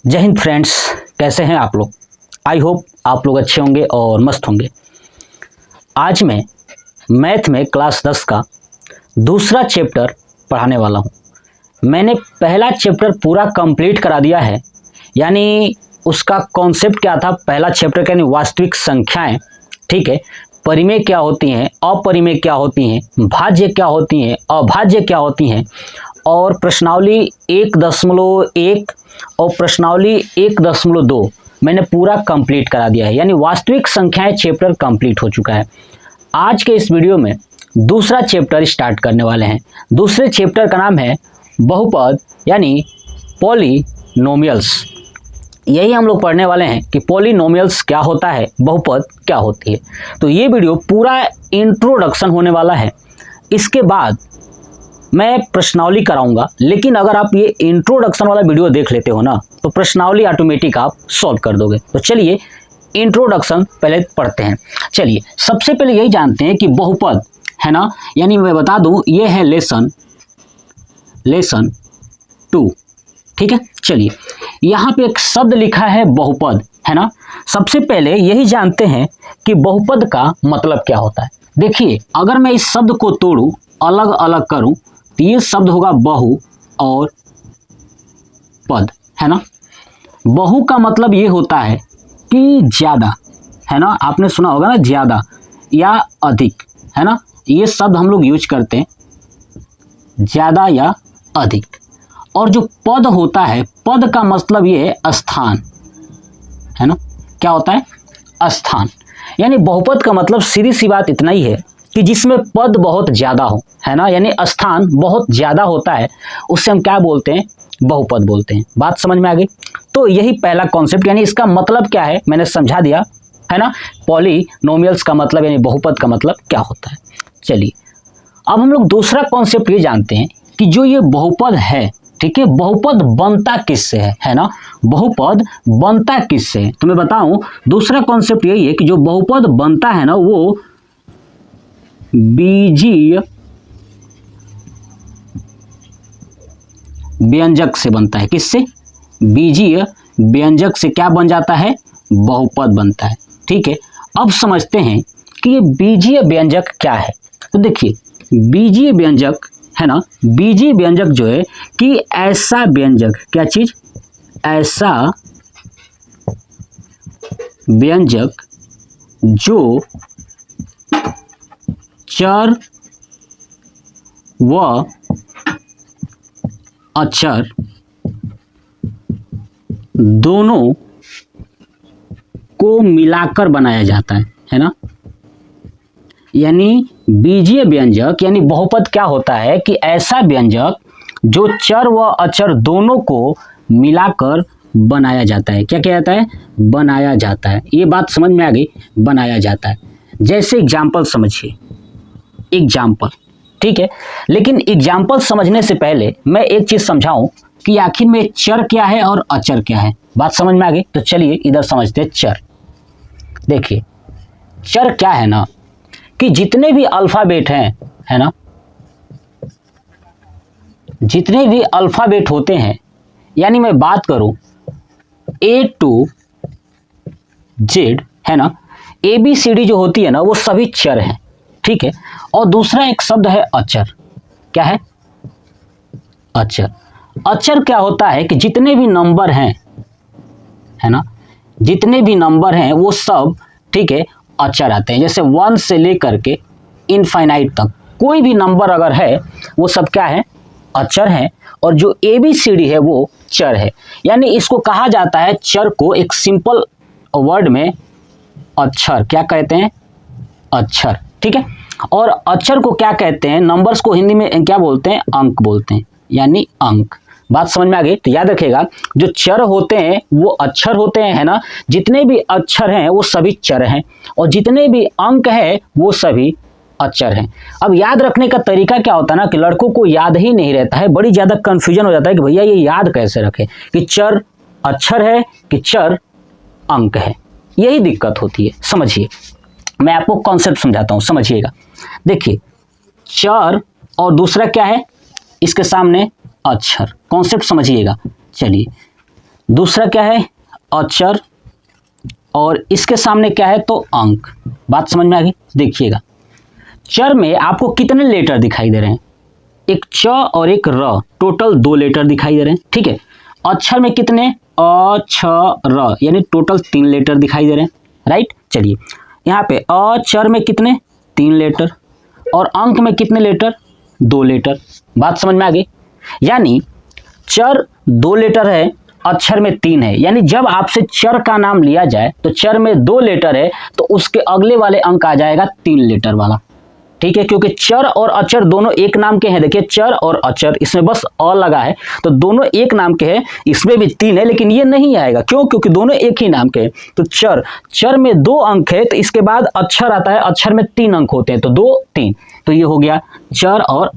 जय हिंद फ्रेंड्स, कैसे हैं आप लोग। आई होप आप लोग अच्छे होंगे और मस्त होंगे। आज मैं मैथ में क्लास 10 का दूसरा चैप्टर पढ़ाने वाला हूं। मैंने पहला चैप्टर पूरा कंप्लीट करा दिया है, यानी उसका कॉन्सेप्ट क्या था। पहला चैप्टर का यानी वास्तविक संख्याएं, ठीक है, परिमेय क्या होती हैं, अपरिमेय क्या होती हैं, भाज्य क्या होती हैं, अभाज्य क्या होती हैं, और प्रश्नावली 1.1 और प्रश्नावली 1.2 मैंने पूरा कंप्लीट करा दिया है, यानी वास्तविक संख्याएं चैप्टर कंप्लीट हो चुका है। आज के इस वीडियो में दूसरा चैप्टर स्टार्ट करने वाले हैं। दूसरे चैप्टर का नाम है बहुपद यानी पॉलिनोमियल्स। यही हम लोग पढ़ने वाले हैं कि पॉलिनोमियल्स क्या होता है, बहुपद क्या होती है। तो ये वीडियो पूरा इंट्रोडक्शन होने वाला है। इसके बाद मैं प्रश्नावली कराऊंगा, लेकिन अगर आप ये इंट्रोडक्शन वाला वीडियो देख लेते हो ना, तो प्रश्नावली ऑटोमेटिक आप सॉल्व कर दोगे। तो चलिए इंट्रोडक्शन पहले पढ़ते हैं। चलिए सबसे पहले यही जानते हैं कि बहुपद है ना, यानी मैं बता दूं ये है लेसन 2, ठीक है। चलिए यहाँ पे एक शब्द लिखा है बहुपद, है ना। सबसे पहले यही जानते हैं कि बहुपद का मतलब क्या होता है। देखिए अगर मैं इस शब्द को तोड़ूं, अलग अलग करूं, तो ये शब्द होगा बहु और पद, है ना। बहु का मतलब ये होता है कि ज्यादा, है ना। आपने सुना होगा ना, ज्यादा या अधिक, है ना। ये शब्द हम लोग यूज करते हैं, ज्यादा या अधिक। और जो पद होता है, पद का मतलब ये है स्थान, है ना। क्या होता है? स्थान। यानी बहुपद का मतलब सीधी सी बात इतना ही है कि जिसमें पद बहुत ज्यादा हो, है ना, यानी स्थान बहुत ज्यादा होता है, उससे हम क्या बोलते हैं? बहुपद बोलते हैं। बात समझ में आ गई। तो यही पहला कॉन्सेप्ट, यानी इसका मतलब क्या है मैंने समझा दिया, है ना। पॉलिनोमियल्स का मतलब यानी बहुपद का मतलब क्या होता है। चलिए अब हम लोग दूसरा कॉन्सेप्ट ये जानते हैं कि जो ये बहुपद है, ठीक है, बहुपद बनता किससे है ना। बहुपद बनता किससे है, तो मैं बताऊं दूसरा कॉन्सेप्ट यही है कि जो बहुपद बनता है ना, वो बीजीय व्यंजक से बनता है। किससे? बीजीय व्यंजक से क्या बन जाता है? बहुपद बनता है, ठीक है। अब समझते हैं कि ये बीजीय व्यंजक क्या है। तो देखिए बीजीय व्यंजक है ना, बीजीय व्यंजक जो है कि ऐसा व्यंजक, क्या चीज? ऐसा व्यंजक जो चर व अचर दोनों को मिलाकर बनाया जाता है ना। यानी बीजीय व्यंजक यानी बहुपद क्या होता है कि ऐसा व्यंजक जो चर व अचर दोनों को मिलाकर बनाया जाता है। क्या किया जाता है? बनाया जाता है। ये बात समझ में आ गई, बनाया जाता है। जैसे एग्जाम्पल समझिए, एग्जाम्पल, ठीक है। लेकिन एग्जाम्पल समझने से पहले मैं एक चीज समझाऊं कि आखिर में चर क्या है और अचर क्या है। बात समझ में आ गई। तो चलिए इधर समझते हैं चर। देखिए चर क्या है ना, कि जितने भी अल्फाबेट हैं, है ना, जितने भी अल्फाबेट होते हैं, यानी मैं बात करूं A to Z, है ना, ABCD जो होती है ना, वो सभी चर हैं, ठीक है। और दूसरा एक शब्द है अचर। क्या है? अचर। अचर क्या होता है कि जितने भी नंबर हैं, है ना, जितने भी नंबर हैं वो सब, ठीक है, अचर आते हैं। जैसे 1 से लेकर के इनफाइनाइट तक कोई भी नंबर अगर है वो सब क्या है? अचर है। और जो ABCD है वो चर है। यानी इसको कहा जाता है, चर को एक सिंपल वर्ड में अक्षर, क्या कहते हैं? अक्षर, ठीक है। और अक्षर को क्या कहते हैं? नंबर्स को हिंदी में क्या बोलते हैं? अंक बोलते हैं, यानी अंक। बात समझ में आ गई। तो याद रखिएगा, जो चर होते हैं वो अक्षर होते हैं, है ना। जितने भी अक्षर हैं वो सभी चर हैं, और जितने भी अंक है वो सभी अक्षर हैं। अब याद रखने का तरीका क्या होता है ना, कि लड़कों को याद ही नहीं रहता है, बड़ी ज्यादा कंफ्यूजन हो जाता है कि भैया ये याद कैसे रखे कि चर अक्षर है कि चर अंक है। यही दिक्कत होती है। समझिए मैं आपको कॉन्सेप्ट समझाता हूं, समझिएगा। देखिए चर और दूसरा क्या है इसके सामने? अक्षर। कॉन्सेप्ट समझिएगा। चलिए दूसरा क्या है अक्षर, और इसके सामने क्या है तो अंक। बात समझ में आ गई। देखिएगा चर में आपको कितने लेटर दिखाई दे रहे हैं, एक च और एक र, टोटल 2 लेटर दिखाई दे रहे हैं, ठीक है। अक्षर में कितने अ छ र, यानी टोटल 3 लेटर दिखाई दे रहे हैं, राइट। चलिए यहाँ पे अक्षर में कितने 3 लेटर, और अंक में कितने लेटर 2 लेटर। बात समझ में आ गई। यानी चर 2 लेटर है, अक्षर में 3 है, यानी जब आपसे चर का नाम लिया जाए तो चर में 2 लेटर है तो उसके अगले वाले अंक आ जाएगा 3 लेटर वाला, ठीक है। क्योंकि चर और अक्षर दोनों एक नाम के हैं। देखिए चर और अक्षर, इसमें बस अ लगा है तो दोनों एक नाम के हैं। इसमें भी 3 है लेकिन ये नहीं आएगा, क्यों? क्योंकि दोनों एक ही नाम के हैं। तो चर में 2 अंक है तो इसके बाद अक्षर आता है, अक्षर में 3 अंक होते हैं तो 2 3, तो ये हो गया चर और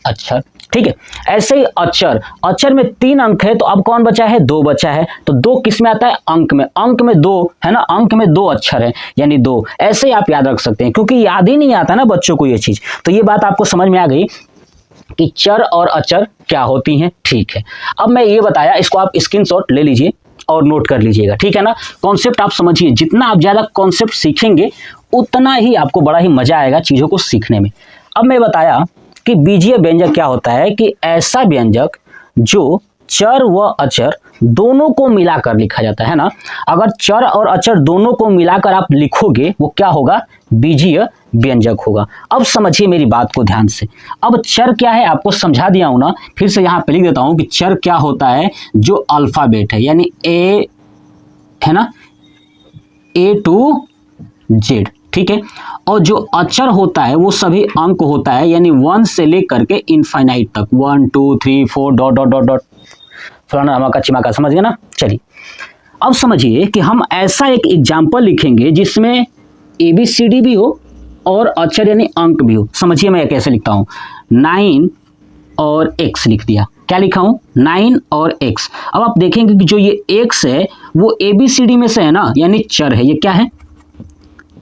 अक्षर, ठीक है। ऐसे ही अक्षर में 3 अंक है तो अब कौन बचा है 2 बचा है, तो 2 किस में आता है अंक में 2 है ना, अंक में 2 अक्षर है यानी 2। ऐसे ही आप याद रख सकते हैं क्योंकि याद ही नहीं आता ना बच्चों को ये चीज। तो ये बात आपको समझ में आ गई कि चर और अक्षर क्या होती हैं, ठीक है। अब मैं ये बताया, इसको आप स्क्रीनशॉट ले लीजिए और नोट कर लीजिएगा, ठीक है ना। कॉन्सेप्ट आप समझिए, जितना आप ज्यादा कॉन्सेप्ट सीखेंगे उतना ही आपको बड़ा ही मजा आएगा चीजों को सीखने में। अब मैं बताया कि बीजीय व्यंजक क्या होता है कि ऐसा व्यंजक जो चर व अक्षर दोनों को मिलाकर लिखा जाता है ना। अगर चर और अक्षर दोनों को मिलाकर आप लिखोगे वो क्या होगा, बीजीय व्यंजक होगा। अब समझिए मेरी बात को ध्यान से। अब चर क्या है आपको समझा दिया हूं ना, फिर से यहां पे लिख देता हूं कि चर क्या होता है, जो अल्फाबेट है यानी ए है ना, A to Z, ठीक है। और जो अक्षर होता है वो सभी अंक होता है, यानी 1 से लेकर के इनफाइनाइट तक, 1 2 3 4 डॉट डॉट डॉट डॉट फलाना धमाका चिमाका, समझ गए ना। चलिए अब समझिए कि हम ऐसा एक एग्जाम्पल लिखेंगे जिसमें ABCD भी हो और अक्षर यानी अंक भी हो। समझिए मैं कैसे लिखता हूं, 9 और x लिख दिया। क्या लिखा हूं 9 और x। अब आप देखेंगे कि जो ये x है वो ABCD में से है ना, यानी चर है। ये क्या है,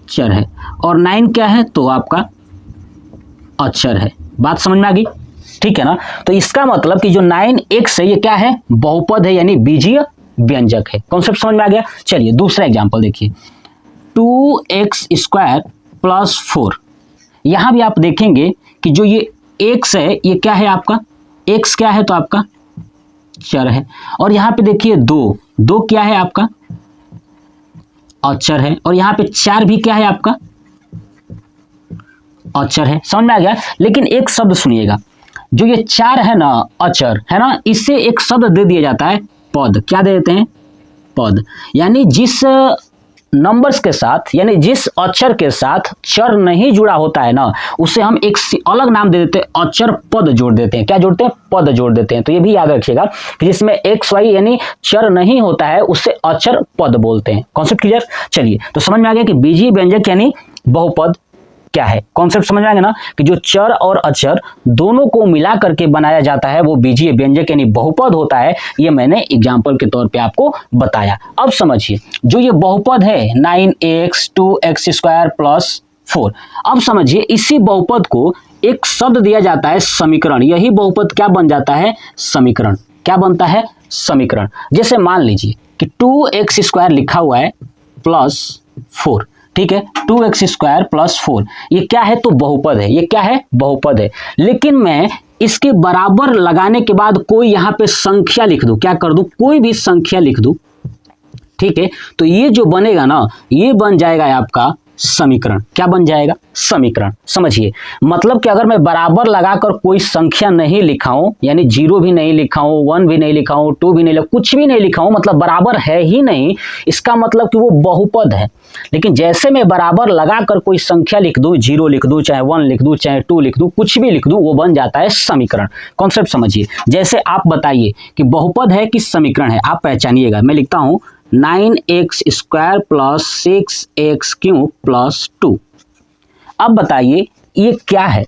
चर है। और 9 क्या है तो आपका अक्षर है। बात समझ में आ गई, ठीक है ना। तो इसका मतलब कि जो 9x है ये क्या है, बहुपद है यानी बीजीय व्यंजक है। कॉन्सेप्ट समझ में आ गया। चलिए दूसरा एग्जांपल देखिए, 2x² + 4। यहां भी आप देखेंगे कि जो ये x है ये क्या है आपका, x क्या है तो आपका चर है। और यहां पे देखिए 2 क्या है आपका अक्षर है। और यहां पे 4 भी क्या है आपका अक्षर है। समझ में आ गया। लेकिन एक शब्द सुनिएगा, जो ये 4 है ना अक्षर है ना, इससे एक शब्द दे दिया जाता है पद। क्या दे देते हैं, पद। यानी जिस नंबर्स के साथ, यानी जिस अक्षर के साथ चर नहीं जुड़ा होता है ना, उसे हम एक अलग नाम दे देते हैं, अक्षर पद जोड़ देते हैं। क्या जोड़ते हैं, पद जोड़ देते हैं। तो ये भी याद रखिएगा कि जिसमें XY यानी चर नहीं होता है उससे अक्षर पद बोलते हैं। Concept clear. चलिए तो समझ में आ गया कि बीजीय व्यंजक यानी बहुपद क्या है। कॉन्सेप्ट समझ में आ गया ना, कि जो चर और अक्षर दोनों को मिला करके बनाया जाता है वो बीजीय व्यंजक यानी बहुपद होता है। ये मैंने एग्जांपल के तौर पे आपको बताया। अब समझिए जो ये बहुपद है 9x 2x² + 4, अब समझिए इसी बहुपद को एक शब्द दिया जाता है समीकरण। यही बहुपद क्या बन जाता है, समीकरण। क्या बनता है, समीकरण। जैसे मान लीजिए कि 2x² लिखा हुआ है +4, ठीक है। 2x² + 4 ये क्या है तो बहुपद है। ये क्या है, बहुपद है। लेकिन मैं इसके बराबर लगाने के बाद कोई यहाँ पे संख्या लिख दूं, क्या कर दूं, कोई भी संख्या लिख दूं, ठीक है। तो ये जो बनेगा ना, ये बन जाएगा आपका समीकरण। क्या बन जाएगा, समीकरण। समझिए मतलब कि अगर मैं बराबर लगाकर कोई संख्या नहीं लिखाऊं, यानी 0 भी नहीं लिखाऊं, 1 भी नहीं लिखाऊं, 2 भी नहीं लिखाऊं, कुछ भी नहीं लिखाऊं, मतलब बराबर है ही नहीं, इसका मतलब कि वो बहुपद है। लेकिन जैसे मैं बराबर लगाकर कोई संख्या लिख दूं, 0 लिख दूं, चाहे 1 लिख दूं, चाहे 2 लिख दूं, कुछ भी लिख दूं, वो बन जाता है समीकरण। कॉन्सेप्ट समझिए। जैसे आप बताइए कि बहुपद है कि समीकरण है, आप पहचानिएगा। मैं लिखता हूं 9x² + 6x³ + 2। अब बताइए ये क्या है,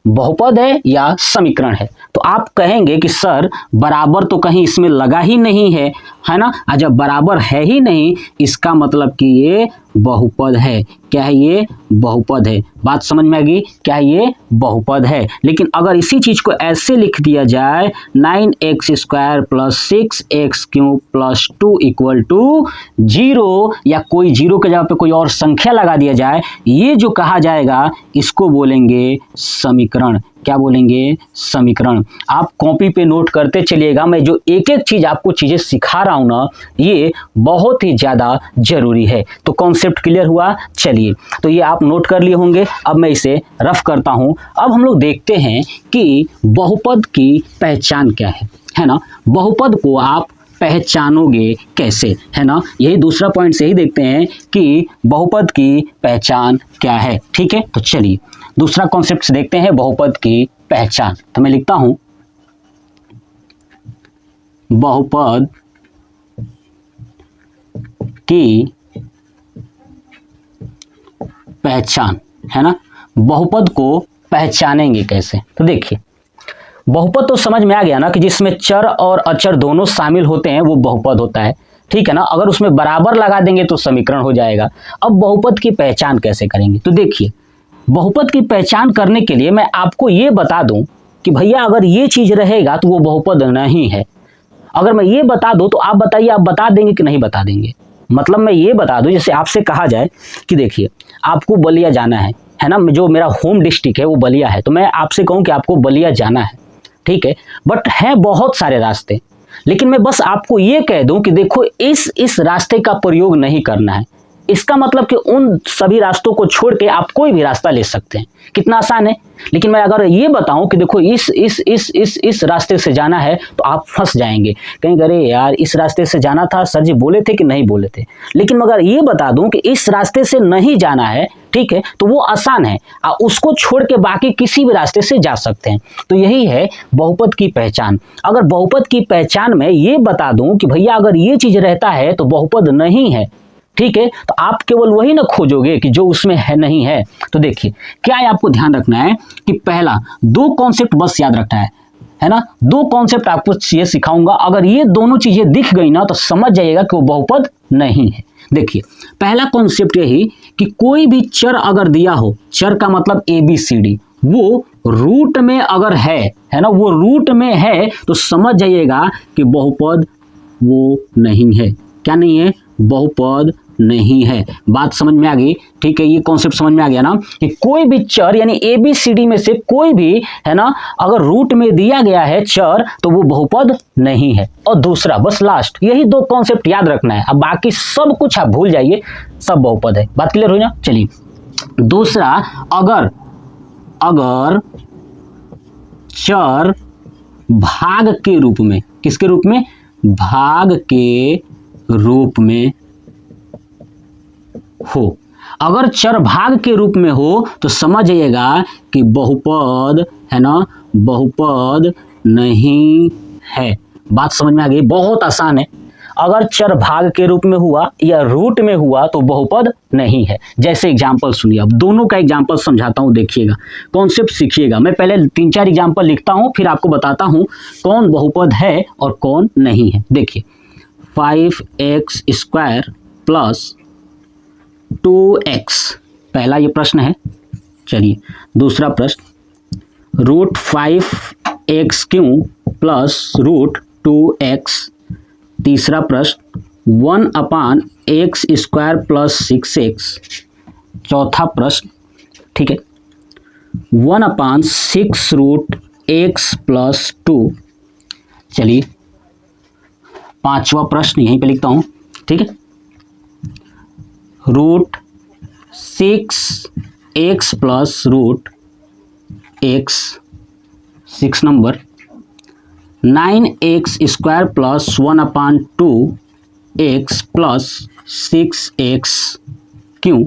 बहुपद है या समीकरण है। तो तो आप कहेंगे कि सर बराबर तो कहीं इसमें लगा ही नहीं है, है ना। जब बराबर है ही नहीं, इसका मतलब कि ये बहुपद है। क्या है ये? बहुपद है। बात समझ में आ गई? क्या है ये? बहुपद है। लेकिन अगर इसी चीज को ऐसे लिख दिया जाए 9x² plus 6x³ plus 2 equal to 0, या कोई 0 के जगह पे कोई और संख्या लगा दिया जाए, ये जो कहा जाएगा इसको बोलेंगे समीकरण। क्या बोलेंगे? समीकरण। आप कॉपी पे नोट करते चलिएगा। मैं जो एक एक चीज आपको चीजें सिखा रहा हूं ना, ये बहुत ही ज्यादा जरूरी है। तो कॉन्सेप्ट क्लियर हुआ? चलिए, तो ये आप नोट कर लिए होंगे। अब मैं इसे रफ करता हूं। अब हम लोग देखते हैं कि बहुपद की पहचान क्या है ना। बहुपद को आप पहचानोगे कैसे, है ना। यही दूसरा पॉइंट से ही देखते हैं कि बहुपद की पहचान क्या है। ठीक है, तो चलिए दूसरा कॉन्सेप्ट देखते हैं, बहुपद की पहचान। तो मैं लिखता हूं बहुपद की पहचान, है ना। बहुपद को पहचानेंगे कैसे? तो देखिए, बहुपद तो समझ में आ गया ना कि जिसमें चर और अचर दोनों शामिल होते हैं वो बहुपद होता है। ठीक है ना। अगर उसमें बराबर लगा देंगे तो समीकरण हो जाएगा। अब बहुपद की पहचान कैसे करेंगे? तो देखिए, बहुपद की पहचान करने के लिए मैं आपको ये बता दूं कि भैया अगर ये चीज रहेगा तो वो बहुपद नहीं है। अगर मैं ये बता दूं तो आप बताइए, आप बता देंगे कि नहीं बता देंगे? मतलब मैं ये बता दूं, जैसे आपसे कहा जाए कि देखिए आपको बलिया जाना है ना। जो मेरा होम डिस्ट्रिक्ट है वो बलिया है, तो मैं आपसे कहूं कि आपको बलिया जाना है, ठीक है। बट है बहुत सारे रास्ते, लेकिन मैं बस आपको ये कह दूं कि देखो इस रास्ते का प्रयोग नहीं करना है। इसका मतलब कि उन सभी रास्तों को छोड़ के आप कोई भी रास्ता ले सकते हैं। कितना आसान है। लेकिन मैं अगर ये बताऊं कि देखो इस रास्ते से जाना है, तो आप फंस जाएंगे, कहेंगे अरे यार इस रास्ते से जाना था, सर जी बोले थे कि नहीं बोले थे। लेकिन मगर ये बता दूं कि इस रास्ते से नहीं जाना है, ठीक है, तो वो आसान है। उसको छोड़ के बाकी किसी भी रास्ते से जा सकते हैं। तो यही है बहुपद की पहचान। अगर बहुपद की पहचान में ये बता दूं कि भैया अगर ये चीज रहता है तो बहुपद नहीं है, ठीक है, तो आप केवल वही ना खोजोगे कि जो उसमें है नहीं है। तो देखिए क्या है, आपको ध्यान रखना है कि पहला 2 कॉन्सेप्ट बस याद रखना है ना। 2 कॉन्सेप्ट आपको ये सिखाऊंगा। अगर ये दोनों चीजें दिख गई ना तो समझ जाइएगा कि वो बहुपद नहीं है। देखिए पहला कॉन्सेप्ट यही कि कोई भी चर अगर दिया हो, चर का मतलब ABCD, वो रूट में अगर है ना, वो रूट में है, तो समझ जाइएगा कि बहुपद वो नहीं है। क्या नहीं है? बहुपद नहीं है। बात समझ में आ गई? ठीक है, ये कॉन्सेप्ट समझ में आ गया ना कि कोई भी चर यानी ABCD में से कोई भी, है ना, अगर रूट में दिया गया है चर तो वो बहुपद नहीं है। और दूसरा बस लास्ट, यही 2 कॉन्सेप्ट याद रखना है। अब बाकी सब कुछ आप भूल जाइए, सब बहुपद है। बात क्लियर हुई ना? चलिए दूसरा, अगर चर भाग के रूप में, किसके रूप में? भाग के रूप में हो। अगर चर भाग के रूप में हो तो समझ जाइएगा कि बहुपद, है ना, बहुपद नहीं है। बात समझ में आ गई? बहुत आसान है। अगर चर भाग के रूप में हुआ या रूट में हुआ तो बहुपद नहीं है। जैसे एग्जाम्पल सुनिए, अब दोनों का एग्जाम्पल समझाता हूं, देखिएगा, कॉन्सेप्ट सीखिएगा। मैं पहले 3-4 एग्जाम्पल लिखता हूं, फिर आपको बताता हूं कौन बहुपद है और कौन नहीं है। देखिए 5x² प्लस 2x, पहला ये प्रश्न है। चलिए दूसरा प्रश्न, √5x³ प्लस √2x। तीसरा प्रश्न 1/x² प्लस 6x। चौथा प्रश्न, ठीक है, 1/6√x प्लस 2। चलिए पांचवा प्रश्न यहीं पे लिखता हूं, ठीक है, √6x plus √x। 6 number 9x² plus 1/2x plus 6x³।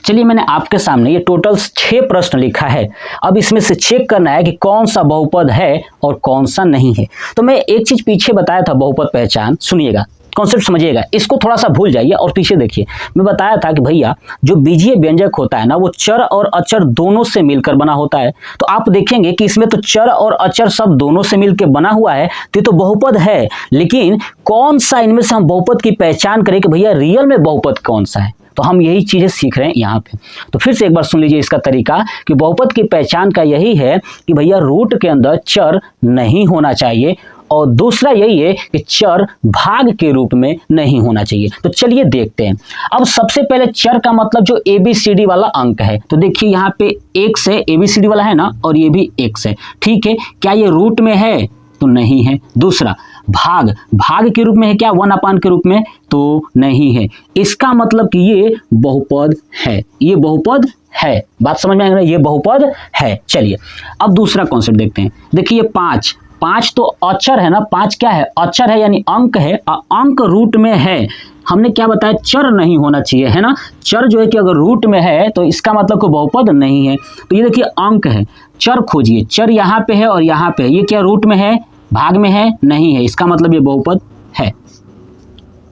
चलिए मैंने आपके सामने ये टोटल 6 प्रश्न लिखा है। अब इसमें से चेक करना है कि कौन सा बहुपद है और कौन सा नहीं है। तो मैं एक चीज पीछे बताया था, बहुपद पहचान, सुनिएगा, कॉन्सेप्ट समझिएगा, इसको थोड़ा सा भूल जाइए और पीछे देखिए। मैं बताया था कि भैया जो बीजीय व्यंजक होता है ना वो चर और अचर दोनों से मिलकर बना होता है। तो आप देखेंगे कि इसमें तो चर और अचर सब दोनों से मिलकर बना हुआ है, तो ये तो बहुपद है। लेकिन कौन सा इनमें से हम बहुपद की पहचान करें कि भैया रियल में बहुपद कौन सा है, तो हम यही चीजें सीख रहे हैं यहाँ पे। तो फिर से एक बार सुन लीजिए इसका तरीका कि बहुपद की पहचान का यही है कि भैया रूट के अंदर चर नहीं होना चाहिए, और दूसरा यही है कि चर भाग के रूप में नहीं होना चाहिए। तो चलिए देखते हैं। अब सबसे पहले चर का मतलब जो ABCD वाला अंक है, तो देखिए यहाँ पे x है, ABCD वाला है ना, और ये भी x है, ठीक है। क्या ये रूट में है? तो नहीं है। दूसरा भाग, भाग के रूप में है क्या? 1/, के रूप में? तो नहीं है। इसका मतलब कि ये बहुपद है, ये बहुपद है। बात समझ में आ गई? ये बहुपद है। चलिए अब दूसरा कॉन्सेप्ट देखते हैं। देखिए 5 तो अचर है ना, 5 क्या है? अचर है, यानी अंक है। अंक रूट में है, हमने क्या बताया? चर नहीं होना चाहिए, है ना। चर जो है कि अगर रूट में है तो इसका मतलब कोई बहुपद नहीं है। तो ये देखिए अंक है, चर खोजिए, चर यहाँ पे है और यहाँ पे है, ये क्या रूट में है? भाग में है? नहीं है। इसका मतलब ये बहुपद है,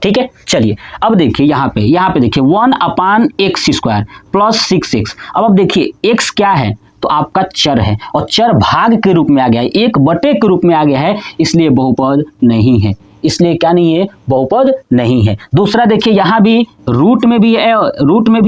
ठीक है। चलिए अब देखिए यहाँ पे देखिए 1/x² प्लस 6x। अब देखिए x क्या है? तो आपका चर है, और चर भाग के रूप में आ गया है, 1/, के रूप में आ गया है, इसलिए बहुपद नहीं है। इसलिए क्या नहीं है? बहुपद नहीं है। दूसरा देखिए यहाँ भी रूट में भी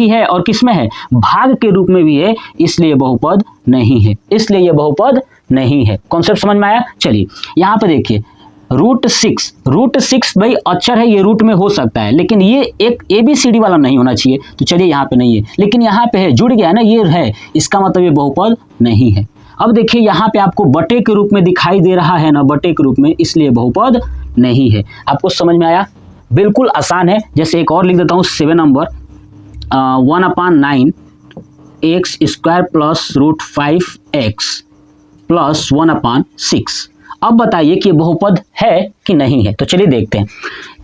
है और किस में है? भाग के रूप में भी है, इसलिए बहुपद नहीं है। इसलिए यह बहुपद नहीं है। कॉन्सेप्ट समझ में आया? चलिए यहाँ पे देखिए √6 भाई अक्षर है, ये रूट में हो सकता है, लेकिन ये एक ABCD वाला नहीं होना चाहिए। तो चलिए यहाँ पे नहीं है, लेकिन यहाँ पे है, जुड़ गया ना, ये है, इसका मतलब ये बहुपद नहीं है। अब देखिए यहाँ पे आपको बटे के रूप में दिखाई दे रहा है ना, बटे के रूप में, इसलिए बहुपद नहीं है। आपको समझ में आया? बिल्कुल आसान है। जैसे एक और लिख देता हूँ 7 number, 1/9 x² plus √5x plus 1/6। अब बताइए कि बहुपद है कि नहीं है। तो चलिए देखते हैं।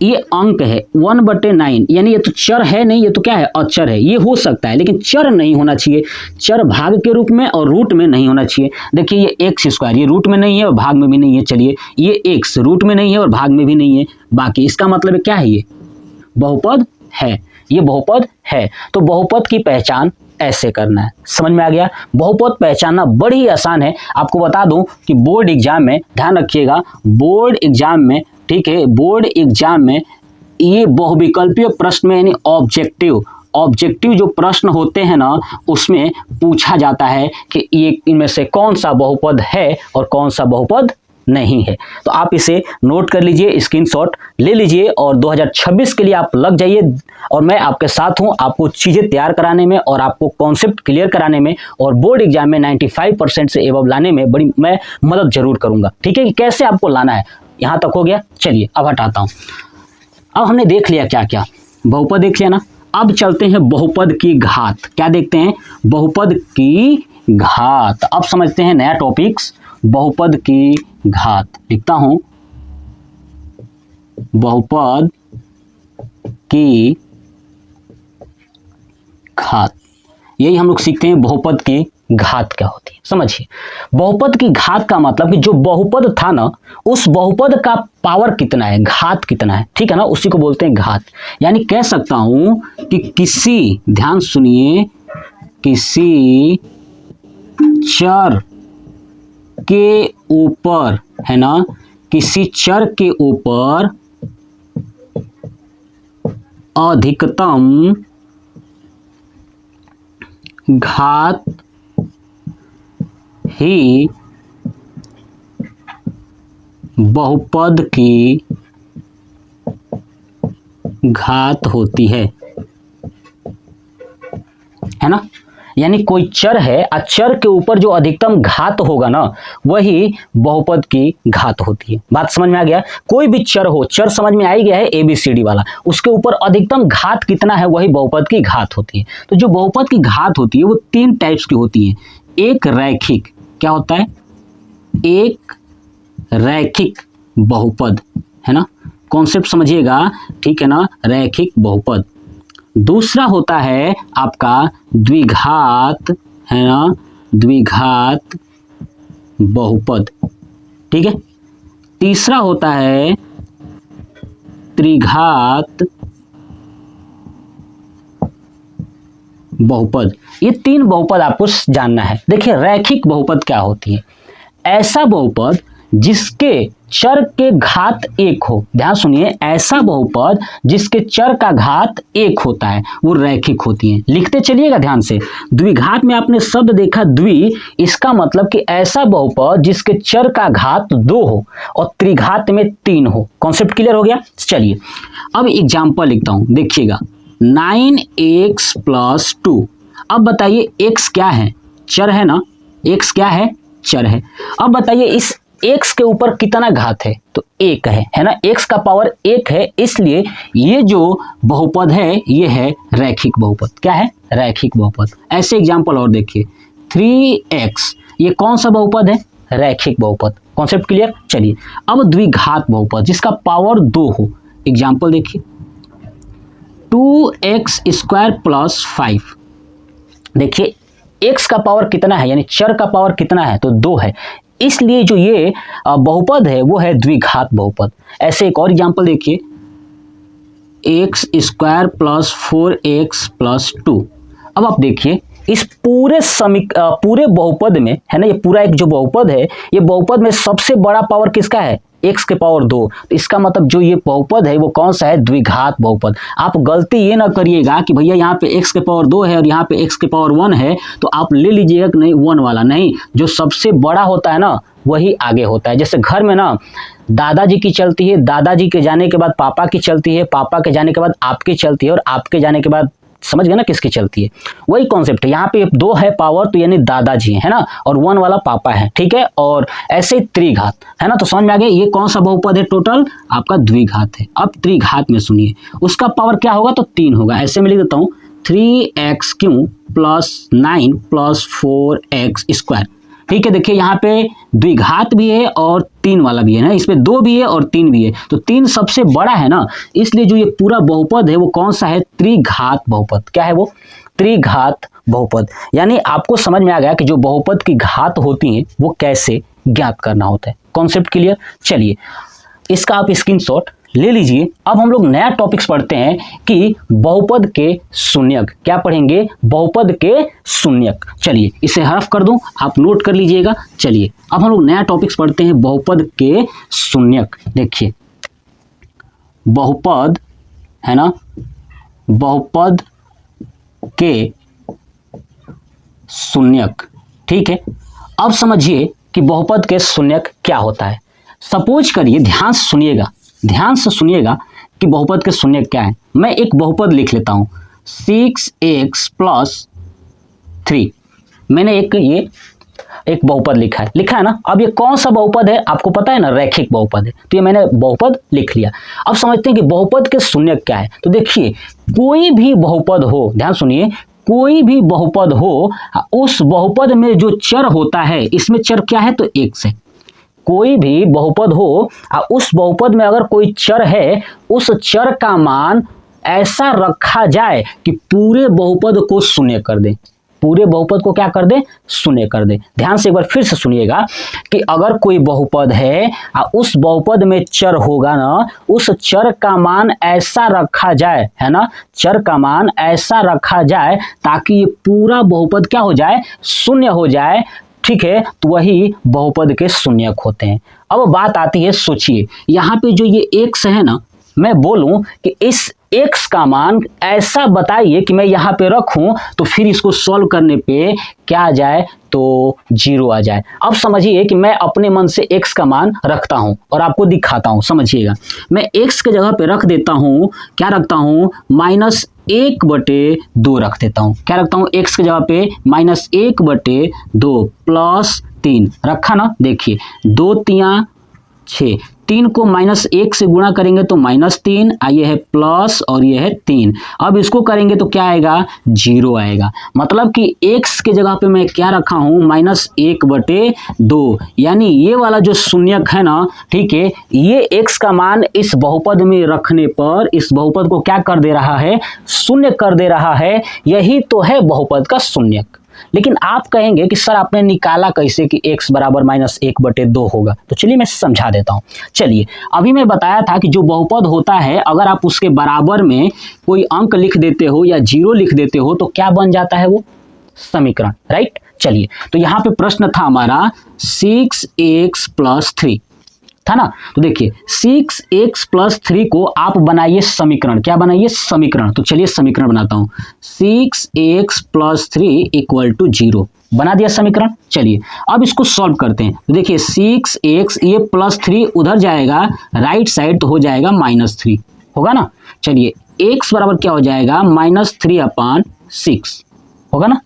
ये अंक है 1/9, यानी ये तो चर है नहीं, ये तो क्या है? अचर है। ये हो सकता है लेकिन चर नहीं होना चाहिए, चर भाग के रूप में और रूट में नहीं होना चाहिए। देखिए ये x², ये रूट में नहीं है और भाग में भी नहीं है। चलिए ये x रूट में नहीं है और भाग में भी नहीं है, बाकी इसका मतलब क्या है? ये बहुपद है, ये बहुपद है। तो बहुपद की पहचान ऐसे करना है। समझ में आ गया? बहुपद पहचानना बड़ी आसान है। आपको बता दूं कि बोर्ड एग्जाम में, ध्यान रखिएगा, बोर्ड एग्जाम में, ठीक है, बोर्ड एग्जाम में ये बहुविकल्पीय प्रश्न में, यानी ऑब्जेक्टिव जो प्रश्न होते हैं ना, उसमें पूछा जाता है कि ये इनमें से कौन सा बहुपद है और कौन सा बहुपद नहीं है। तो आप इसे नोट कर लीजिए, स्क्रीनशॉट ले लीजिए और 2026 के लिए आप लग जाइए। और मैं आपके साथ हूं, आपको चीजें तैयार कराने में और आपको कॉन्सेप्ट क्लियर कराने में, और बोर्ड एग्जाम में 95% से एबव लाने में बड़ी मैं मदद जरूर करूंगा। ठीक है, कि कैसे आपको लाना है। यहां तक हो गया। चलिए अब हटाता हूं। अब हमने देख लिया क्या क्या, बहुपद देख लिया ना। अब चलते हैं बहुपद की घात। क्या देखते हैं? बहुपद की घात। अब समझते हैं नया टॉपिक्स, बहुपद की घात। लिखता हूं, बहुपद की घात। यही हम लोग सीखते हैं, बहुपद की घात क्या होती है। समझिए, बहुपद की घात का मतलब कि जो बहुपद था ना, उस बहुपद का पावर कितना है, घात कितना है, ठीक है ना, उसी को बोलते हैं घात। यानी कह सकता हूं कि किसी, ध्यान सुनिए, किसी चर के ऊपर, है ना, किसी चर के ऊपर अधिकतम घात ही बहुपद की घात होती है ना। यानी कोई चर है, चर के ऊपर जो अधिकतम घात होगा ना, वही बहुपद की घात होती है। बात समझ में आ गया? कोई भी चर हो, चर समझ में आ ही गया है, ABCD वाला, उसके ऊपर अधिकतम घात कितना है, वही बहुपद की घात होती है। तो जो बहुपद की घात होती है वो 3 टाइप्स की होती है। एक रैखिक, क्या होता है? एक रैखिक बहुपद, है ना, कॉन्सेप्ट समझिएगा, ठीक है ना, रैखिक बहुपद। दूसरा होता है आपका द्विघात, है ना, द्विघात बहुपद, ठीक है। तीसरा होता है त्रिघात बहुपद। ये तीन बहुपद आपको जानना है। देखिए रैखिक बहुपद क्या होती है? ऐसा बहुपद जिसके चर के घात एक हो। ध्यान सुनिए, ऐसा बहुपद जिसके चर का घात एक होता है वो रैखिक होती है। लिखते चलिएगा ध्यान से। द्विघात में आपने शब्द देखा द्वि, इसका मतलब कि ऐसा बहुपद जिसके चर का घात 2 हो और त्रिघात में 3 हो। कॉन्सेप्ट क्लियर हो गया? चलिए अब एग्जाम्पल लिखता हूं, देखिएगा 9x + 2। अब बताइए x क्या है? चर है ना, x क्या है? चर है। अब बताइए इस x के ऊपर कितना घात है? तो 1 है ना, x का पावर 1 है, इसलिए ये जो बहुपद है ये है रैखिक बहुपद। क्या है? रैखिक बहुपद। ऐसे एग्जाम्पल और देखिए 3x, ये कौन सा बहुपद है? रैखिक बहुपद। Concept clear? चलिए अब द्विघात बहुपद जिसका पावर 2 हो। एग्जाम्पल देखिए 2x² + 5। देखिए x का पावर कितना है, यानी चर का पावर कितना है? तो 2 है, इसलिए जो ये बहुपद है वो है द्विघात बहुपद। ऐसे एक और एग्जाम्पल देखिए x² + 4x + 2। अब आप देखिए इस पूरे बहुपद में है ना, ये पूरा एक जो बहुपद है, ये बहुपद में सबसे बड़ा पावर किसका है? x के पावर 2। तो इसका मतलब जो ये बहुपद है वो कौन सा है? द्विघात बहुपद। आप गलती ये ना करिएगा कि भैया यहाँ पे x के पावर 2 है और यहाँ पे x के पावर 1 है तो आप ले लीजिएगा कि नहीं 1 वाला। नहीं, जो सबसे बड़ा होता है ना वही आगे होता है। जैसे घर में ना दादाजी की चलती है, दादाजी के जाने के बाद पापा की चलती है, पापा के जाने के बाद आपकी चलती है और आपके जाने के बाद समझ गए ना किसकी चलती है? वही कॉन्सेप्ट है। यहाँ पे 2 है पावर तो यानी दादाजी है ना, और 1 वाला पापा है, ठीक है। और ऐसे त्रिघात है ना, तो समझ में आ गया ये कौन सा बहुपद है? टोटल आपका द्विघात है। अब त्रिघात में सुनिए उसका पावर क्या होगा? तो 3 होगा। ऐसे में लिख देता हूँ 3x³ + 9 + 4x²। ठीक है, देखिए यहाँ पे द्विघात भी है और 3 वाला भी है ना, इसमें 2 भी है और 3 भी है, तो 3 सबसे बड़ा है ना, इसलिए जो ये पूरा बहुपद है वो कौन सा है? त्रिघात बहुपद। क्या है वो? त्रिघात बहुपद। यानी आपको समझ में आ गया कि जो बहुपद की घात होती हैं वो कैसे ज्ञात करना होता है। Concept clear? चलिए इसका आप स्क्रीनशॉट ले लीजिए। अब हम लोग नया टॉपिक्स पढ़ते हैं कि बहुपद के शून्यक। क्या पढ़ेंगे? बहुपद के शून्यक। चलिए इसे हरफ कर दूं, आप नोट कर लीजिएगा। चलिए अब हम लोग नया टॉपिक्स पढ़ते हैं बहुपद के शून्यक। देखिए बहुपद है ना, बहुपद के शून्यक। ठीक है, अब समझिए कि बहुपद के शून्यक क्या होता है। सपोज करिए, ध्यान से सुनिएगा, ध्यान से सुनिएगा कि बहुपद के शून्यक क्या है। मैं एक बहुपद लिख लेता हूं 6x + 3। मैंने एक बहुपद लिखा है ना। अब ये कौन सा बहुपद है आपको पता है ना? रैखिक बहुपद है। तो ये मैंने बहुपद लिख लिया। अब समझते हैं कि बहुपद के शून्यक क्या है। तो देखिए कोई भी बहुपद हो, ध्यान सुनिए, कोई भी बहुपद हो, उस बहुपद में जो चर होता है, इसमें चर क्या है? तो x है। कोई भी बहुपद हो, उस बहुपद में अगर कोई चर है, उस चर का मान ऐसा रखा जाए कि पूरे बहुपद को शून्य कर दे। पूरे बहुपद को क्या कर दे? शून्य कर दे। ध्यान से एक बार फिर से सुनिएगा कि अगर कोई बहुपद है, उस बहुपद में चर होगा ना, उस चर का मान ऐसा रखा जाए, है ना, चर का मान ऐसा रखा जाए ताकि ये पूरा बहुपद क्या हो जाए? शून्य हो जाए। ठीक है, तो वही बहुपद के शून्यक होते हैं। अब बात आती है, सोचिए यहाँ पे जो ये x है ना, मैं बोलूं कि इस x का मान ऐसा बताइए कि मैं यहाँ पे रखूं तो फिर इसको सॉल्व करने पे क्या आ जाए? तो 0 आ जाए। अब समझिए कि मैं अपने मन से x का मान रखता हूं और आपको दिखाता हूं। समझिएगा, मैं x के जगह पे रख देता हूं, क्या रखता हूं? -1/2 रख देता हूं। क्या रखता हूं? x के जगह पे -1/2 + 3 रखा ना। देखिए 2 3 6, 3 को -1 से गुणा करेंगे तो -3, ये है प्लस और ये है 3। अब इसको करेंगे तो क्या आएगा? 0 आएगा। मतलब कि x के जगह पे मैं क्या रखा हूं? -1/2। यानी ये वाला जो शून्यक है ना, ठीक है, ये x का मान इस बहुपद में रखने पर इस बहुपद को क्या कर दे रहा है? शून्य कर दे रहा है। यही तो है बहुपद का शून्यक। लेकिन आप कहेंगे कि सर आपने निकाला कैसे कि x बराबर -1/2 होगा। तो चलिए मैं समझा देता हूँ। चलिए अभी मैं बताया था कि जो बहुपद होता है अगर आप उसके बराबर में कोई अंक लिख देते हो या 0 लिख देते हो तो क्या बन जाता है, वो समीकरण, राइट। चलिए तो यहाँ पे प्रश्न था हमारा 6x + 3 था ना। तो देखिए 6x + 3 को आप बनाइए समीकरण। क्या बनाइए, समीकरण। तो चलिए समीकरण बनाता हूं। 6x + 3 = 0 बना दिया समीकरण। चलिए अब इसको सॉल्व करते हैं। तो देखिए 6x ये +3 उधर जाएगा राइट साइड तो हो जाएगा -3 होगा ना। चलिए x बराबर क्या हो जाएगा -3/6 होगा ना।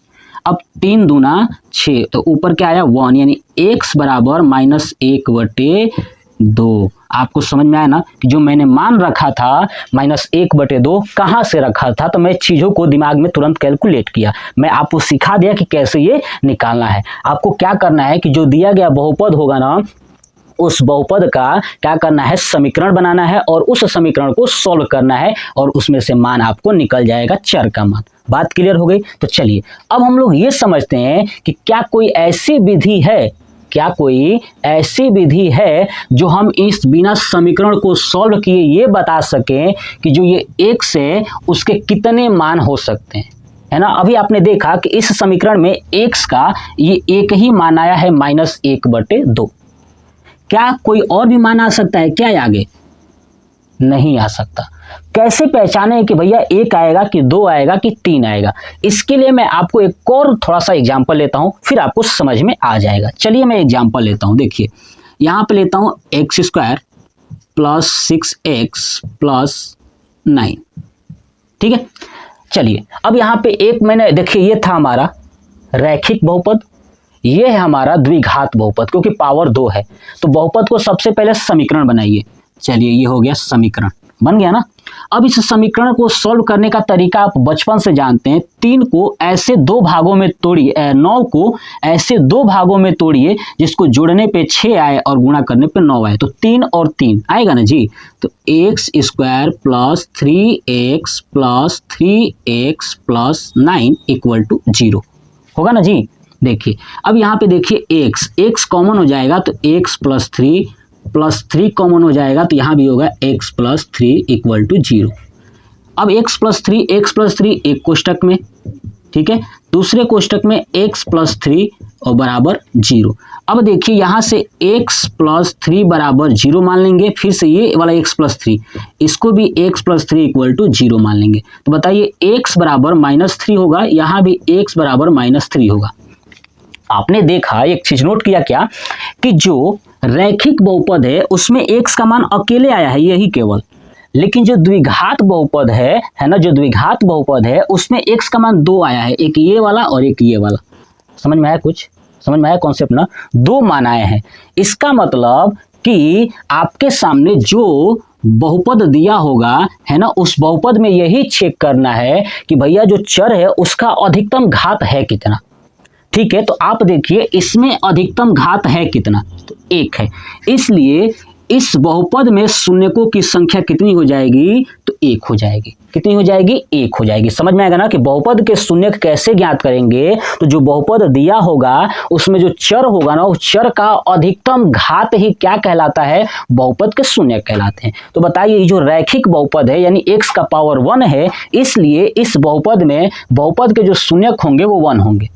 अब 3 दूना 6 तो ऊपर क्या आया 1 यानी x बराबर -1/2। आपको समझ में आया ना कि जो मैंने मान रखा था -1/2 कहाँ से रखा था, तो मैं चीज़ों को दिमाग में तुरंत कैलकुलेट किया। मैं आपको सिखा दिया कि कैसे ये निकालना है। आपको क्या करना है कि जो दिया गया बहुपद होगा ना उस बहुपद का क्या करना है, समीकरण बनाना है और उस समीकरण को सॉल्व करना है और उसमें से मान आपको निकल जाएगा चर का मान। बात क्लियर हो गई। तो चलिए अब हम लोग ये समझते हैं कि क्या कोई ऐसी विधि है जो हम इस बिना समीकरण को सॉल्व किए ये बता सकें कि जो ये x है उसके कितने मान हो सकते हैं, है ना। अभी आपने देखा कि इस समीकरण में x का ये एक ही मान आया है -1/2। क्या कोई और भी मान आ सकता है क्या आगे? नहीं आ सकता। कैसे पहचाने कि भैया 1 आएगा कि 2 आएगा कि 3 आएगा? इसके लिए मैं आपको एक और थोड़ा सा एग्जांपल लेता हूं, फिर आपको समझ में आ जाएगा। चलिए मैं एग्जांपल लेता हूं। देखिए यहां पे लेता हूं x² + 6x + 9, ठीक है। चलिए अब यहां पे एक मैंने देखिए ये था हमारा रैखिक बहुपद, ये है हमारा द्विघात बहुपद क्योंकि पावर 2 है। तो बहुपद को सबसे पहले समीकरण बनाइए। चलिए ये हो गया समीकरण, बन गया ना। अब इस समीकरण को सॉल्व करने का तरीका आप बचपन से जानते हैं। 3 को ऐसे 2 भागों में तोड़िए, 9 को ऐसे 2 भागों में तोड़िए जिसको जोड़ने पे 6 आए और गुणा करने पे 9 आए। तो 3 और 3 आएगा ना जी। तो x² + 3x + 3x + 9 = 0 होगा ना जी। देखिए अब यहाँ पे देखिए x कॉमन हो जाएगा तो x + 3 + 3 कॉमन हो जाएगा तो यहाँ भी होगा x + 3 = 0। अब x + 3 एक कोष्टक में, ठीक है, दूसरे कोष्टक में x + 3 और बराबर 0। अब देखिए यहाँ से x + 3 बराबर 0 मान लेंगे, फिर से ये वाला x + 3 इसको भी x + 3 = 0 मान लेंगे। तो बताइए x बराबर -3 होगा, यहाँ भी x बराबर -3 होगा। आपने देखा एक चीज नोट किया क्या कि जो रैखिक बहुपद है उसमें x का मान अकेले आया है यही केवल, लेकिन जो द्विघात बहुपद है ना, जो द्विघात बहुपद है उसमें x का मान 2 आया है, एक ये वाला और एक ये वाला। समझ में आया? कुछ समझ में आया कॉन्सेप्ट ना? 2 मान आए हैं। इसका मतलब कि आपके सामने जो बहुपद दिया होगा है ना, उस बहुपद में यही चेक करना है कि भैया जो चर है उसका अधिकतम घात है कितना। ठीक है, तो आप देखिए इसमें अधिकतम घात है कितना, तो 1 है। इसलिए इस बहुपद में शून्यकों की संख्या कितनी हो जाएगी, तो 1 हो जाएगी। कितनी हो जाएगी? 1 हो जाएगी। समझ में आएगा ना कि बहुपद के शून्यक कैसे ज्ञात करेंगे। तो जो बहुपद दिया होगा उसमें जो चर होगा ना, उस चर का अधिकतम घात ही क्या कहलाता है, बहुपद के शून्यक कहलाते हैं। तो बताइए जो रैखिक बहुपद है यानी x का पावर 1 है, इसलिए इस बहुपद में बहुपद के जो शून्यक होंगे वो 1 होंगे।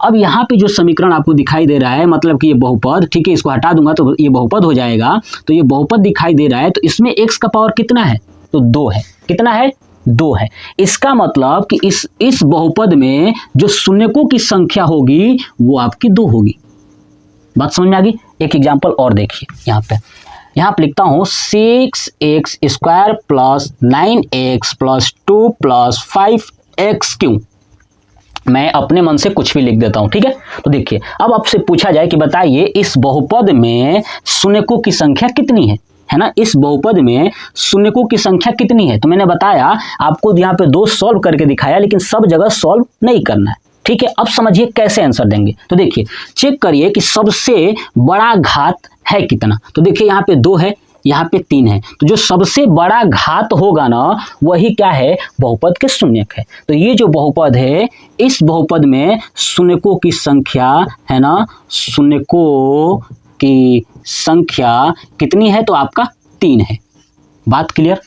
अब यहाँ पे जो समीकरण आपको दिखाई दे रहा है, मतलब कि ये बहुपद, ठीक है, इसको हटा दूंगा तो ये बहुपद हो जाएगा। तो ये बहुपद दिखाई दे रहा है, तो इसमें x का पावर कितना है, तो 2 है। कितना है? 2 है। इसका मतलब कि इस बहुपद में जो शून्यकों की संख्या होगी वो आपकी 2 होगी। बात समझ में आ गई? एक एग्जाम्पल और देखिए यहाँ पे लिखता हूँ 6x² + 9x + 2 + 5x3। मैं अपने मन से कुछ भी लिख देता हूं, ठीक है। तो देखिए अब आपसे पूछा जाए कि बताइए इस बहुपद में शून्यकों की संख्या कितनी है ना, इस बहुपद में शून्यकों की संख्या कितनी है। तो मैंने बताया आपको यहाँ पे 2 सॉल्व करके दिखाया, लेकिन सब जगह सॉल्व नहीं करना है, ठीक है। अब समझिए कैसे आंसर देंगे। तो देखिए चेक करिए कि सबसे बड़ा घात है कितना। तो देखिए यहाँ पे 2 है, यहाँ पे 3 है, तो जो सबसे बड़ा घात होगा ना वही क्या है, बहुपद के शून्यक है। तो ये जो बहुपद है, इस बहुपद में शून्यकों की संख्या है ना, शून्यकों की संख्या कितनी है, तो आपका 3 है। बात क्लियर?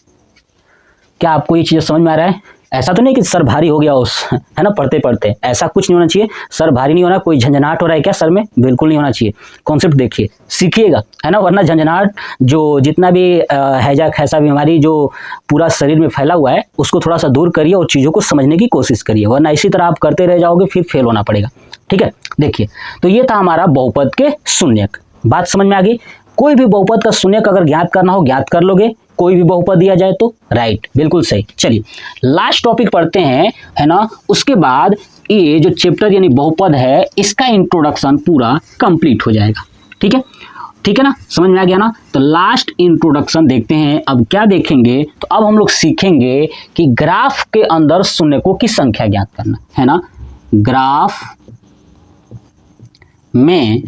क्या आपको ये चीज़ समझ में आ रहा है? ऐसा तो नहीं कि सर भारी हो गया उस, है ना, पढ़ते पढ़ते, ऐसा कुछ नहीं होना चाहिए। सर भारी नहीं होना, कोई झंझनाहट हो रहा है क्या सर में? बिल्कुल नहीं होना चाहिए। कॉन्सेप्ट देखिए, सीखिएगा, है ना, वरना झंझनाहट जो जितना भी हैजा खैसा भी हमारी जो पूरा शरीर में फैला हुआ है उसको थोड़ा सा दूर करिए और चीज़ों को समझने की कोशिश करिए, वरना इसी तरह आप करते रह जाओगे, फिर फेल होना पड़ेगा। ठीक है, देखिए, तो ये था हमारा बहुपद के शून्यक। बात समझ में आ गई? कोई भी बहुपद का शून्यक अगर ज्ञात करना हो ज्ञात कर लोगे, कोई भी बहुपद दिया जाए तो, राइट, बिल्कुल सही। चलिए लास्ट टॉपिक पढ़ते हैं, है ना, उसके बाद ये जो चैप्टर यानी बहुपद है इसका इंट्रोडक्शन पूरा कंप्लीट हो जाएगा। ठीक है, ठीक है ना, समझ में आ गया ना? तो लास्ट इंट्रोडक्शन देखते हैं। अब क्या देखेंगे, तो अब हम लोग सीखेंगे कि ग्राफ के अंदर शून्यकों की संख्या ज्ञात करना, है ना। ग्राफ में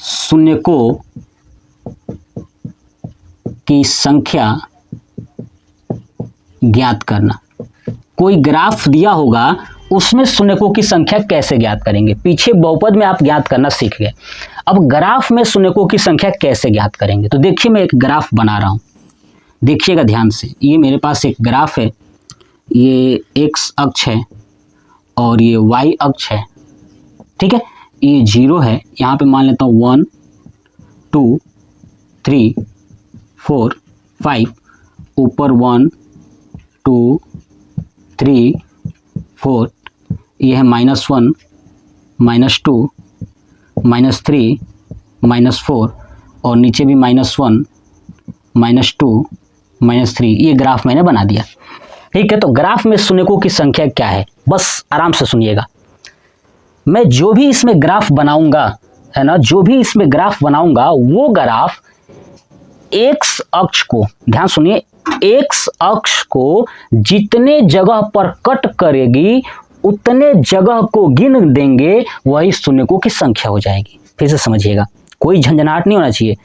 शून्यकों की संख्या ज्ञात करना। कोई ग्राफ दिया होगा उसमें शून्यकों की संख्या कैसे ज्ञात करेंगे। पीछे बहुपद में आप ज्ञात करना सीख गए, अब ग्राफ में शून्यकों की संख्या कैसे ज्ञात करेंगे। तो देखिए मैं एक ग्राफ बना रहा हूं, देखिएगा ध्यान से। ये मेरे पास एक ग्राफ है, ये x अक्ष है और ये y अक्ष है। ठीक है, ये 0 है, यहाँ पे मान लेता हूँ 1 2 3 4 5, ऊपर 1 2 3 4, ये है -1 -2 -3 -4 और नीचे भी -1 -2 -3। ये ग्राफ मैंने बना दिया। ठीक है, तो ग्राफ में शून्यकों की संख्या क्या है, बस आराम से सुनिएगा। मैं जो भी इसमें ग्राफ बनाऊंगा, है ना, जो भी इसमें ग्राफ बनाऊंगा वो ग्राफ एक्स अक्ष को, ध्यान सुनिए, एक्स अक्ष को जितने जगह पर कट करेगी उतने जगह को गिन देंगे, वही शून्यकों की संख्या हो जाएगी। फिर से समझिएगा, कोई झंझनाहट नहीं होना चाहिए।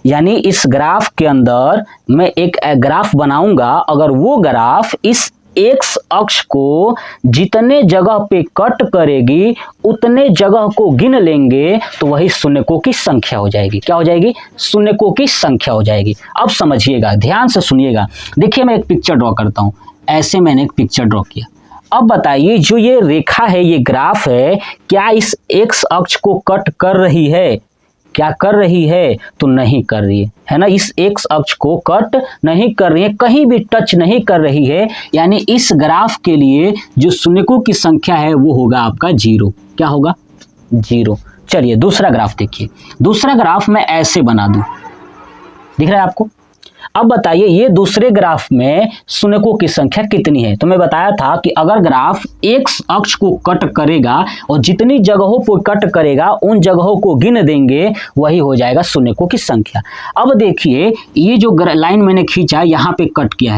यानी इस ग्राफ के अंदर मैं एक ग्राफ बनाऊंगा, अगर वो ग्राफ इस एक्स अक्ष को जितने जगह पे कट करेगी उतने जगह को गिन लेंगे तो वही शून्यकों की संख्या हो जाएगी। क्या हो जाएगी? शून्यकों की संख्या हो जाएगी। अब समझिएगा, ध्यान से सुनिएगा। देखिए मैं एक पिक्चर ड्रॉ करता हूं, ऐसे मैंने एक पिक्चर ड्रॉ किया। अब बताइए जो ये रेखा है, ये ग्राफ है, क्या इस एक्स अक्ष को कट कर रही है? क्या कर रही है? तो नहीं कर रही है ना। इस एक्स अक्ष को कट नहीं कर रही है, कहीं भी टच नहीं कर रही है। यानी इस ग्राफ के लिए जो शून्यकों की संख्या है वो होगा आपका 0। क्या होगा? 0। चलिए दूसरा ग्राफ देखिए। दूसरा ग्राफ मैं ऐसे बना दूं, दिख रहा है आपको? अब बताइए ये दूसरे ग्राफ में शून्यकों की संख्या कितनी है? तो मैं बताया था कि अगर ग्राफ एक्स अक्ष को कट करेगा और जितनी जगहों पर कट करेगा उन जगहों को गिन देंगे, वही हो जाएगा शून्यकों की संख्या। अब देखिए ये जो लाइन मैंने खींचा यहाँ पे कट किया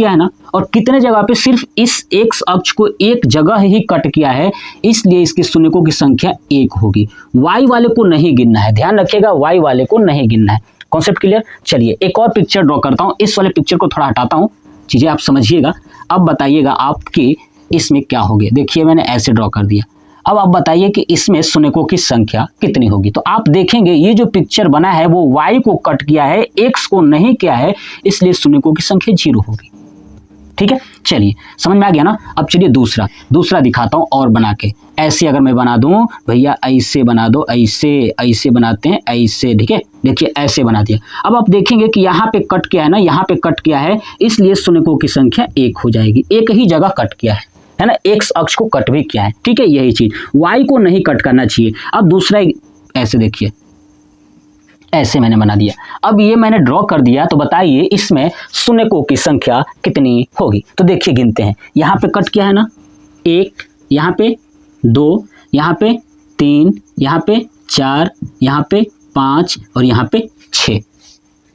है ना, और कितने जगह पे? सिर्फ इस एक्स अक्ष को एक जगह ही कट किया है, इसलिए इसकी शून्यकों की संख्या 1 होगी। वाई वाले को नहीं गिनना है, ध्यान रखिएगा, वाई वाले को नहीं गिनना है। Concept clear? चलिए एक और पिक्चर ड्रॉ करता हूं, इस वाले पिक्चर को थोड़ा हटाता हूं, चीजें आप समझिएगा। अब बताइएगा आपकी इसमें क्या होगी। देखिए मैंने ऐसे ड्रॉ कर दिया। अब आप बताइए कि इसमें शून्यकों की संख्या कितनी होगी। तो आप देखेंगे ये जो पिक्चर बना है वो y को कट किया है, x को नहीं किया है, इसलिए शून्यकों की संख्या 0 होगी। ठीक है, चलिए समझ में आ गया ना। अब चलिए दूसरा दिखाता हूं और बना के। ऐसे अगर मैं बना दूं, भैया ऐसे बना दो, ऐसे बनाते हैं, ऐसे। ठीक है, देखिए ऐसे बना दिया। अब आप देखेंगे कि यहाँ पे कट किया है ना, यहाँ पे कट किया है, इसलिए शून्यकों की संख्या 1 हो जाएगी। एक ही जगह कट किया है ना, एक्स अक्ष को कट भी किया है। ठीक है, यही चीज वाई को नहीं कट करना चाहिए। अब दूसरा ऐसे देखिए, ऐसे मैंने बना दिया। अब ये मैंने ड्रॉ कर दिया, तो बताइए इसमें शून्यकों की संख्या कितनी होगी। तो देखिए गिनते हैं, यहाँ पे कट किया है ना, 1, यहाँ पे 2, यहाँ पे 3, यहाँ पे 4, यहाँ पे 5 और यहाँ पे 6।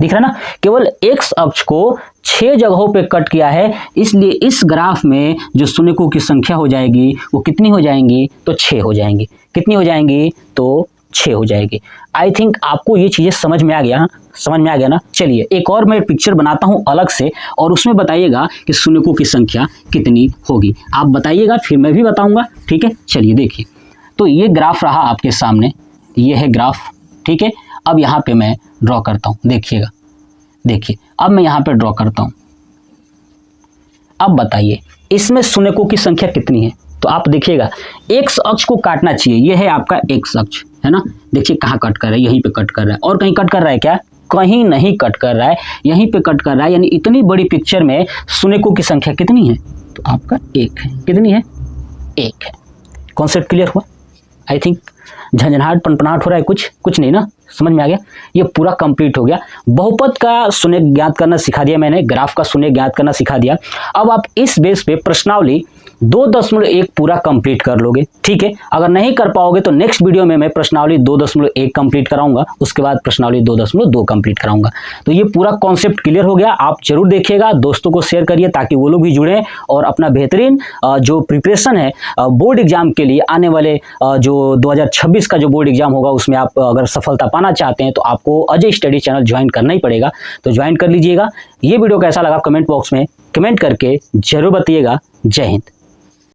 दिख रहा ना, केवल एक्स अक्ष को 6 जगहों पे कट किया है, इसलिए इस ग्राफ में जो शून्यकों की संख्या हो जाएगी वो कितनी हो जाएंगी? तो 6 हो जाएंगी। कितनी हो जाएंगी? तो 6 हो जाएगी। आई थिंक आपको ये चीज़ें समझ में आ गया ना। चलिए एक और मैं पिक्चर बनाता हूँ अलग से, और उसमें बताइएगा कि शून्यकों की संख्या कितनी होगी। आप बताइएगा, फिर मैं भी बताऊँगा, ठीक है। चलिए देखिए, तो ये ग्राफ रहा आपके सामने, ये है ग्राफ, ठीक है। अब यहाँ पे मैं ड्रॉ करता हूँ, देखिएगा, देखिए अब मैं यहाँ पे ड्रॉ करता हूँ। अब बताइए इसमें शून्यकों की संख्या कितनी है। तो आप देखिएगा एक्स अक्ष को काटना चाहिए, ये है आपका एक्स अक्ष, है ना। देखिए कहाँ कट कर रहा है, यहीं पे कट कर रहा है, और कहीं कट कर रहा है क्या, कहीं नहीं कट कर रहा है, यहीं पे कट कर रहा है। यानी इतनी बड़ी पिक्चर में शून्यकों की संख्या कितनी है, तो आपका 1 है। कितनी है, 1 है। कॉन्सेप्ट क्लियर हुआ। आई थिंक झंझनाहट पनपनाहट हो रहा है, कुछ नहीं ना, समझ में आ गया। ये पूरा कंप्लीट हो गया। बहुपद का शून्य ज्ञात करना सिखा दिया मैंने, ग्राफ का शून्य ज्ञात करना सिखा दिया। अब आप इस बेस पे प्रश्नावली 2.1 पूरा कंप्लीट कर लोगे, ठीक है। अगर नहीं कर पाओगे तो नेक्स्ट वीडियो में मैं प्रश्नावली 2.1 कंप्लीट कराऊंगा, उसके बाद प्रश्नावली 2.2 कंप्लीट कराऊंगा। तो ये पूरा कॉन्सेप्ट क्लियर हो गया। आप जरूर देखिएगा, दोस्तों को शेयर करिए ताकि वो लोग भी जुड़ें और अपना बेहतरीन जो प्रिपरेशन है बोर्ड एग्जाम के लिए, आने वाले जो 2026 का जो बोर्ड एग्जाम होगा उसमें आप अगर सफलता पाना चाहते हैं तो आपको अजय स्टडी चैनल ज्वाइन करना ही पड़ेगा। तो ज्वाइन कर लीजिएगा। ये वीडियो कैसा लगा कमेंट बॉक्स में कमेंट करके जरूर बताइएगा। जय हिंद।